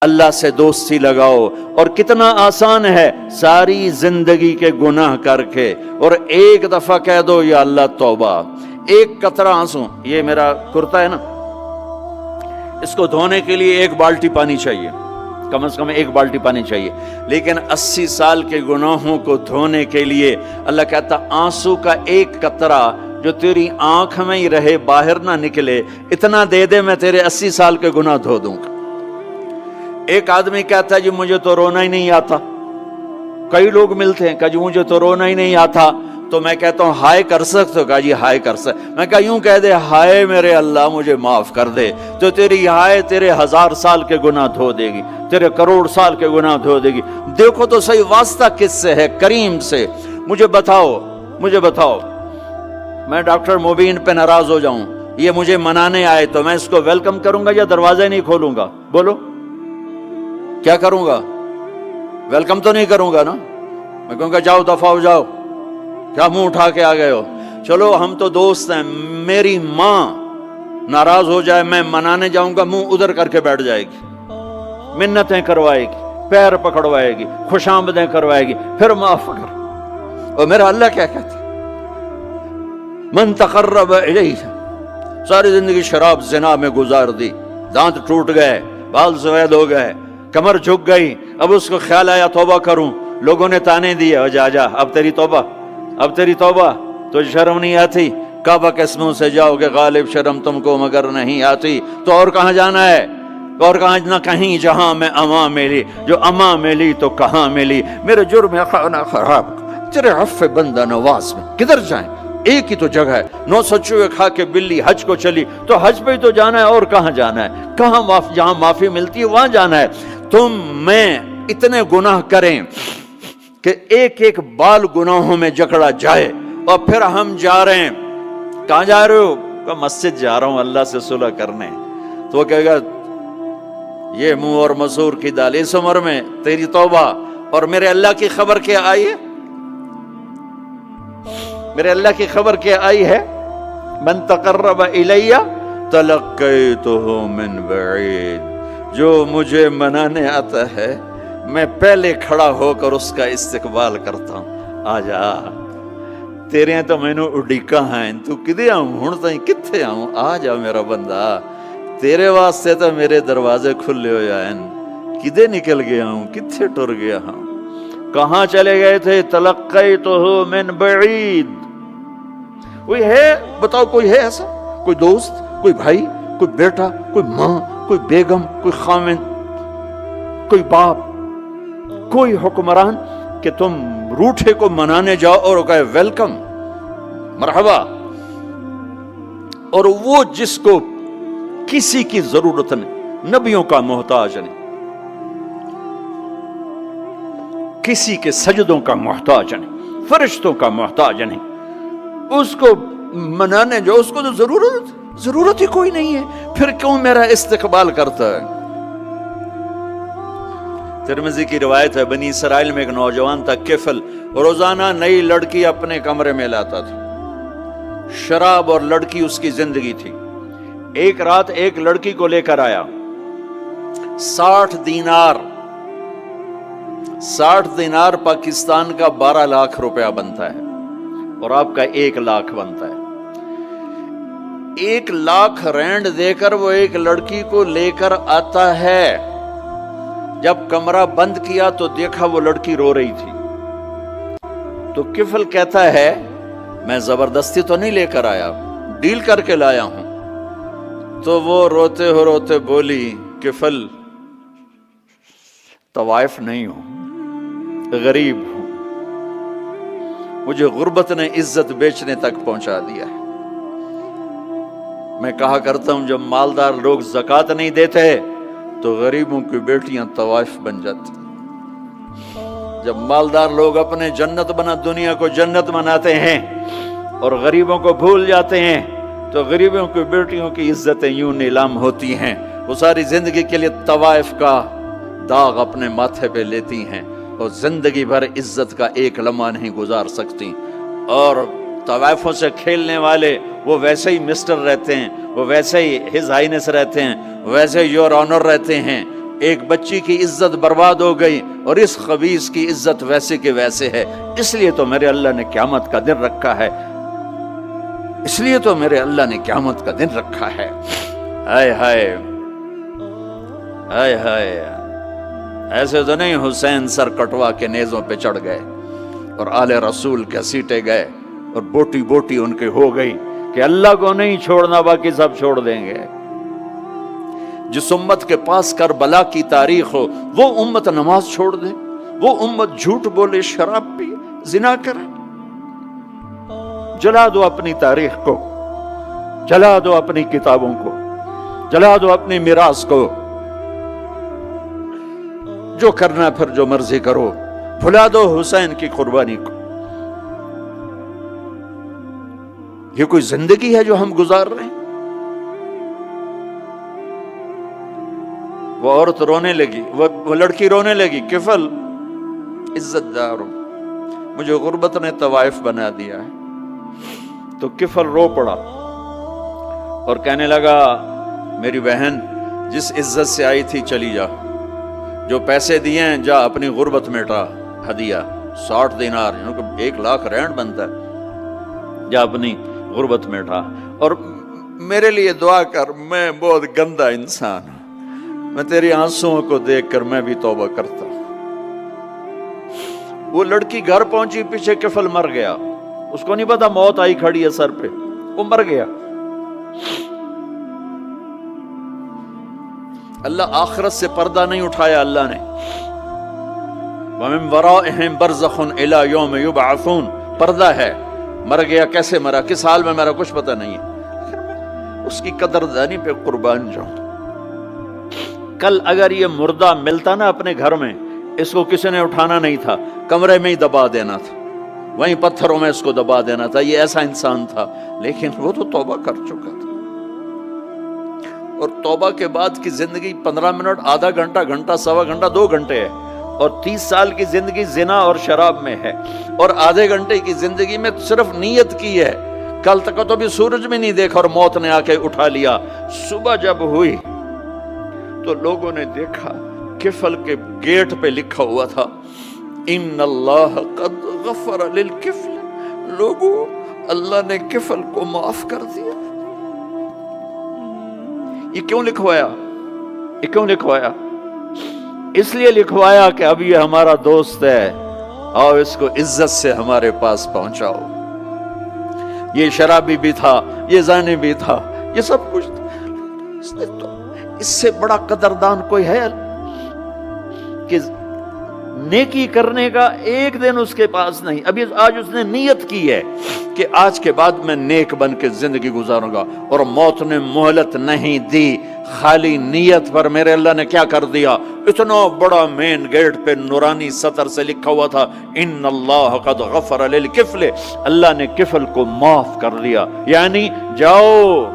اللہ سے دوستی لگاؤ، اور کتنا آسان ہے ساری زندگی کے گناہ کر کے اور ایک دفعہ کہہ دو یا اللہ توبہ. ایک قطرہ آنسو، یہ میرا کرتا ہے نا، اس کو دھونے کے لیے ایک بالٹی پانی چاہیے، کم از کم ایک بالٹی پانی چاہیے، لیکن 80 سال کے گناہوں کو دھونے کے لیے اللہ کہتا آنسو کا ایک قطرہ جو تیری آنکھ میں ہی رہے، باہر نہ نکلے، اتنا دے دے میں تیرے 80 سال کے گناہ دھو دوں گا. ایک آدمی کہتا ہے جی مجھے تو رونا ہی نہیں آتا. کئی لوگ ملتے ہیں کہ جی مجھے تو رونا ہی نہیں آتا، تو میں کہتا ہوں ہائے کر سکتے ہو؟ کہا جی ہائے کر سکتے. میں کہا یوں کہہ دے ہائے میرے اللہ مجھے معاف کر دے، تو تیری ہائے تیرے 1000 سال کے گناہ دھو دے گی، تیرے کروڑ سال کے گناہ دھو دے گی. دیکھو تو صحیح واسطہ کس سے ہے؟ کریم سے. مجھے بتاؤ میں ڈاکٹر مبین پہ ناراض ہو جاؤں، یہ مجھے منانے آئے تو میں اس کو ویلکم کروں گا یا دروازہ نہیں کھولوں گا؟ بولو کیا کروں گا؟ ویلکم تو نہیں کروں گا نا، میں کہوں گا جاؤ دفعہ ہو جاؤ، کیا منہ اٹھا کے آ گئے ہو؟ چلو ہم تو دوست ہیں. میری ماں ناراض ہو جائے میں منانے جاؤں گا، منہ ادھر کر کے بیٹھ جائے گی، منتیں کروائے گی، پیر پکڑوائے گی، خوش آمدیں کروائے گی، پھر معاف کر. اور میرا اللہ کیا کہتا ہے؟ من تقرب الیہ. ساری زندگی شراب زنا میں گزار دی، دانت ٹوٹ گئے، بال سفید ہو گئے، کمر جھک گئی. اب اس کو خیال آیا توبہ کروں، لوگوں نے تانے دیے جا اب تیری توبہ تو شرم نہیں آتی؟ کعبہ کے اسموں سے جاؤ گے غالب شرم تم کو مگر نہیں آتی. تو اور کہاں جانا ہے؟ اور کہاں نہ کہیں جہاں میں اما ملی، جو اما ملی تو کہاں ملی. میرے جرم خانہ خراب تیرے عفو بندہ نواز میں کدھر جائیں؟ ایک ہی تو جگہ ہے. 900 چوہے کھا کے بلی حج کو چلی، تو حج پہ ہی تو جانا ہے، اور کہاں جانا ہے؟ کہاں جہاں معافی ملتی ہے وہاں جانا ہے. تم میں اتنے گناہ کریں کہ ایک ایک بال گناہوں میں جکڑا جائے، اور پھر ہم جا رہے ہیں. کہاں جا رہے ہو؟ کہ مسجد جا رہا ہوں اللہ سے صلح کرنے. تو وہ کہے گا یہ منہ اور مسور کی دال، اس عمر میں تیری توبہ. اور میرے اللہ کی خبر کیا آئی ہے؟ میرے اللہ کی خبر کیا آئی ہے؟ من تقرب الی تلقیتہ من بعید. جو مجھے منانے آتا ہے میں پہلے کھڑا ہو کر اس کا استقبال کرتا ہوں. آ جا تیرے ہیں تو مینو اڈیکا ہیں، تو کدے آؤں ہوں تائیں کتھے آؤں؟ آ جا میرا بندہ، تیرے واسطے تو میرے دروازے کھلے ہو جائیں. کدے نکل گیا ہوں، کتھے ٹر گیا ہوں، کہاں چلے گئے تھے؟ تلقیتہ من بعید. کوئی ہے بتاؤ، کوئی ہے ایسا؟ کوئی دوست، کوئی بھائی، کوئی بیٹا، کوئی ماں، کوئی بیگم، کوئی خاوند، کوئی باپ، کوئی حکمران کہ تم روٹھے کو منانے جاؤ اور کہے ویلکم مرحبا؟ اور وہ جس کو کسی کی ضرورت نہیں، نبیوں کا محتاج نہیں، کسی کے سجدوں کا محتاج نہیں، فرشتوں کا محتاج نہیں، اس کو منانے جو اس کو تو ضرورت ہی کوئی نہیں ہے، پھر کیوں میرا استقبال کرتا ہے؟ ترمذی کی روایت ہے، بنی اسرائیل میں ایک نوجوان تھا کفل، روزانہ نئی لڑکی اپنے کمرے میں لاتا تھا. شراب اور لڑکی اس کی زندگی تھی. ایک رات ایک لڑکی کو لے کر آیا. 60 دینار پاکستان کا 12 لاکھ روپیہ بنتا ہے، اور آپ کا 1 لاکھ بنتا ہے. 1 لاکھ رینڈ دے کر وہ ایک لڑکی کو لے کر آتا ہے. جب کمرہ بند کیا تو دیکھا وہ لڑکی رو رہی تھی. تو کفل کہتا ہے میں زبردستی تو نہیں لے کر آیا، ڈیل کر کے لایا ہوں. تو وہ روتے بولی کفل طوائف نہیں ہوں، غریب ہوں، مجھے غربت نے عزت بیچنے تک پہنچا دیا ہے. میں کہا کرتا ہوں جب مالدار لوگ زکوٰۃ نہیں دیتے تو غریبوں کی بیٹیاں طوائف بن جاتی. جب مالدار لوگ اپنے دنیا کو جنت بناتے ہیں اور غریبوں کو بھول جاتے ہیں تو غریبوں کی بیٹیوں کی عزتیں یوں نیلام ہوتی ہیں. وہ ساری زندگی کے لیے طوائف کا داغ اپنے ماتھے پہ لیتی ہیں اور زندگی بھر عزت کا ایک لمحہ نہیں گزار سکتی. اور طوائفوں سے کھیلنے والے وہ ویسے ہی مسٹر رہتے ہیں، وہ ویسے ہی ہز ہائنس رہتے ہیں، ویسے یور آنر رہتے ہیں. ایک بچی کی عزت برباد ہو گئی اور اس خبیث کی عزت ویسے کے ویسے ہے، اس لیے تو میرے اللہ نے قیامت کا دن رکھا ہے، اس لیے تو میرے اللہ نے قیامت کا دن رکھا ہے۔ ہائے ہائے ہائے ہائے، ایسے تو نہیں حسین سر کٹوا کے نیزوں پہ چڑھ گئے اور آل رسول کے سیٹے گئے اور بوٹی بوٹی ان کے ہو گئی کہ اللہ کو نہیں چھوڑنا باقی سب چھوڑ دیں گے۔ جس امت کے پاس کربلا کی تاریخ ہو وہ امت نماز چھوڑ دے، وہ امت جھوٹ بولے، شراب پی، زنا کرے؟ جلا دو اپنی تاریخ کو، جلا دو اپنی کتابوں کو، جلا دو اپنی میراث کو، جو کرنا پھر جو مرضی کرو، بھلا دو حسین کی قربانی کو۔ یہ کوئی زندگی ہے جو ہم گزار رہے ہیں؟ وہ عورت رونے لگی، وہ لڑکی رونے لگی، کفل عزت دار ہوں، مجھے غربت نے طوائف بنا دیا ہے۔ تو کفل رو پڑا اور کہنے لگا میری بہن جس عزت سے آئی تھی چلی جا، جو پیسے دیے ہیں جا اپنی غربت مٹا، ہدیہ 60 دینار، 1,00,000 رینڈ بنتا ہے، جا اپنی غربت مٹا اور میرے لیے دعا کر، میں بہت گندا انسان ہوں، میں تیری آنسوؤں کو دیکھ کر میں بھی توبہ کرتا ہوں۔ وہ لڑکی گھر پہنچی، پیچھے کفل مر گیا، اس کو نہیں پتا موت آئی کھڑی ہے سر پہ، وہ مر گیا۔ اللہ آخرت سے پردہ نہیں اٹھایا اللہ نے۔ وَمِن وَرَائِهِمْ بَرْزَخٌ إِلَى يَوْمِ يُبْعَثُونَ، پردہ ہے، مر گیا، کیسے مرا، کس حال میں مرا، کچھ پتہ نہیں ہے، اس کی قدردانی پہ قربان جاؤں۔ کل اگر یہ مردہ ملتا نا اپنے گھر میں، اس کو کسی نے اٹھانا نہیں تھا، کمرے میں ہی دبا دینا تھا، وہیں پتھروں میں اس کو دبا دینا تھا، یہ ایسا انسان تھا، لیکن وہ تو توبہ کر چکا تھا۔ اور توبہ کے بعد کی زندگی 15 منٹ، آدھا گھنٹہ، گھنٹہ، سوا گھنٹہ، 2 گھنٹے ہے، اور 30 سال کی زندگی زنا اور شراب میں ہے، اور آدھے گھنٹے کی زندگی میں صرف نیت کی ہے۔ کل تک تو بھی سورج میں نہیں دیکھا اور موت نے آ کے اٹھا لیا۔ صبح جب ہوئی تو لوگوں نے دیکھا کفل کے گیٹ پہ لکھا ہوا تھا ان اللہ قد غفر للکفل، لوگوں اللہ نے کفل کو معاف کر دیا۔ یہ کیوں لکھوایا؟ یہ کیوں لکھوایا؟ اس لیے لکھوایا کہ اب یہ ہمارا دوست ہے، آؤ اس کو عزت سے ہمارے پاس پہنچاؤ۔ یہ شرابی بھی تھا، یہ زانی بھی تھا، یہ سب کچھ تھا، اس سے بڑا قدردان کوئی ہے کہ نیکی کرنے کا ایک دن اس کے پاس نہیں؟ ابھی آج اس نے نیت کی ہے کہ آج کے بعد میں نیک بن کے زندگی گزاروں گا، اور موت نے مہلت نہیں دی، خالی نیت پر میرے اللہ نے کیا کر دیا، اتنا بڑا مین گیٹ پہ نورانی سطر سے لکھا ہوا تھا ان اللہ قد غفر للکفل، اللہ نے کفل کو معاف کر دیا، یعنی جاؤ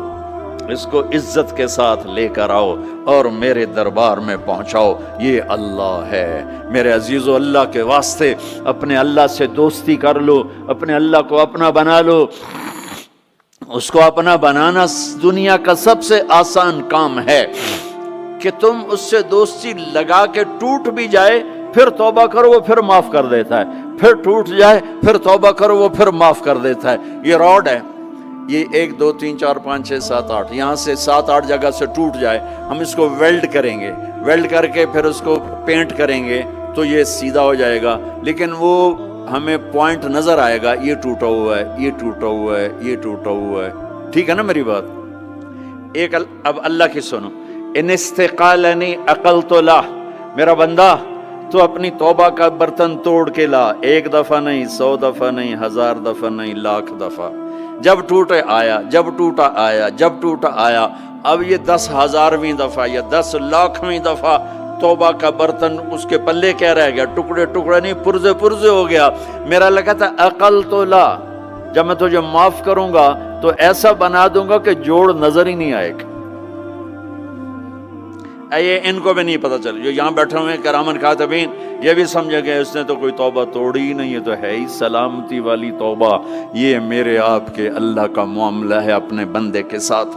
اس کو عزت کے ساتھ لے کر آؤ اور میرے دربار میں پہنچاؤ، یہ اللہ ہے۔ میرے عزیزو، اللہ کے واسطے اپنے اللہ سے دوستی کر لو، اپنے اللہ کو اپنا بنا لو۔ اس کو اپنا بنانا دنیا کا سب سے آسان کام ہے کہ تم اس سے دوستی لگا کے ٹوٹ بھی جائے پھر توبہ کرو وہ پھر معاف کر دیتا ہے، پھر ٹوٹ جائے پھر توبہ کرو وہ پھر معاف کر دیتا ہے۔ یہ راڈ ہے، یہ 1 2 3 4 5 6 7 8 یہاں سے 7 8 جگہ سے ٹوٹ جائے، ہم اس کو ویلڈ کریں گے، ویلڈ کر کے پھر اس کو پینٹ کریں گے تو یہ سیدھا ہو جائے گا، لیکن وہ ہمیں پوائنٹ نظر آئے گا، یہ ٹوٹا ہوا ہے، یہ ٹوٹا ہوا ہے، یہ ٹوٹا ہوا ہے۔ ٹھیک ہے نا میری بات؟ ایک اب اللہ کی سنو، ان استقالنی عقلت له، میرا بندہ تو اپنی توبہ کا برتن توڑ کے لا، 1 دفعہ نہیں، 100 دفعہ نہیں، 1000 دفعہ نہیں، 1,00,000 دفعہ، جب ٹوٹے آیا، جب ٹوٹا آیا، جب ٹوٹا آیا، اب یہ 10,000ویں دفعہ یا 10,00,000ویں دفعہ توبہ کا برتن اس کے پلے کیا رہ گیا، ٹکڑے ٹکڑے نہیں، پرزے پرزے ہو گیا۔ میرا لگا تھا عقل تو لا، جب میں تجھے معاف کروں گا تو ایسا بنا دوں گا کہ جوڑ نظر ہی نہیں آئے گا۔ یہ ان کو بھی نہیں پتا چل، جو یہاں بیٹھے ہوئے ہیں کرامن کاتبین، یہ بھی سمجھے گئے اس نے تو کوئی توبہ توڑی ہی نہیں، ہے تو ہے ہی سلامتی والی توبہ۔ یہ میرے آپ کے اللہ کا معاملہ ہے اپنے بندے کے ساتھ۔